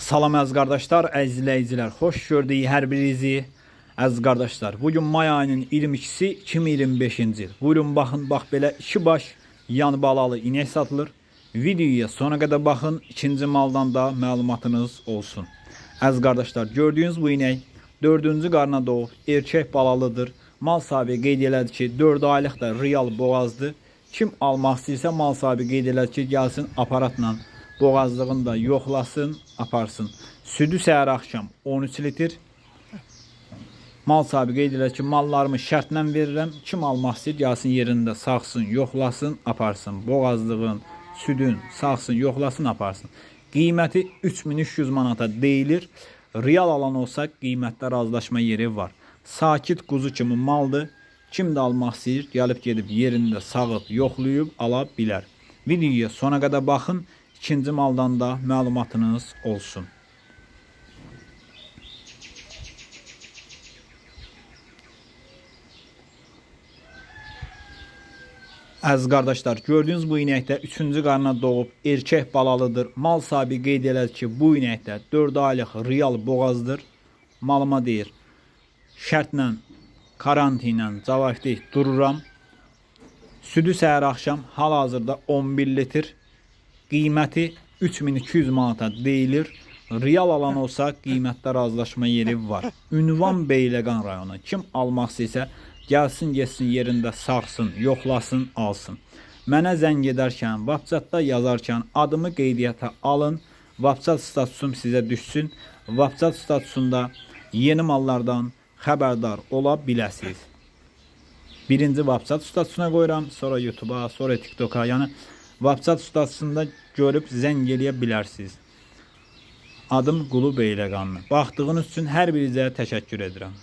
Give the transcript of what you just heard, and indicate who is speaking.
Speaker 1: Salam əziz qardaşlar, əziz izləyicilər, xoş gördük hər birinizi. Əziz qardaşlar, bugün may ayının 22-si 2025-ci il. Buyurun baxın, bax belə 2 baş yan balalı inək satılır. Videoya sona qədər baxın, ikinci maldan da məlumatınız olsun. Əziz qardaşlar, gördüyünüz bu inək 4-cü qarına doğub, erkək balalıdır. Mal sahibi qeyd elədi ki, 4 aylıq da real boğazdır. Kim almaq istəyirsə mal sahibi qeyd elədi ki, gəlsin aparatla boğazlığını da yoxlasın, aparsın. Südü səhər axşam 13 litr. Mal sahibi qeyd edir ki, mallarımı şərtlə verirəm. Kim almaq istəyir, gəlsin yerində saxsın, yoxlasın, aparsın. Boğazlığın, südün saxsın, yoxlasın, aparsın. Qiyməti 3300 manata deyilir. Real alan olsa qiymətdə razılaşma yeri var. Sakit quzu kimi maldır. Kim də almaq istəyir, gəlib gedib yerində sağıb, yoxlayıb ala bilər. Videoya sona qədər baxın. İkinci maldan da məlumatınız olsun. Əziz qardaşlar, gördüyünüz bu inəkdə 3-cü qarına doğub erkək balalıdır. Mal sahibi qeyd elədi ki, bu inəkdə 4 aylıq real boğazdır. Malıma deyir, şərtlə, karantinlə cavabdeh dururam. Südü səhər axşam hal-hazırda 11 litr. Qiyməti 3200 manata deyilir. Real alan olsa qiymətdə razılaşma yeri var. Ünvan Beyləqan rayonu. Kim almaq istəyirsə gəlsin, getsin yerində saxsın, yoxlasın, alsın. Mənə zəng edərkən, WhatsAppda yazarkən adımı qeydiyyata alın. WhatsApp statusum sizə düşsün. WhatsApp statusunda yeni mallardan xəbərdar ola biləsiniz. Birinci WhatsApp statusuna qoyuram, sonra YouTube'a, sonra TikTok'a. Yəni WhatsApp statusunda görüb zəng eləyə bilərsiniz. Adım Qulu Beyləqanlı. Baxdığınız üçün hər birinizə təşəkkür edirəm.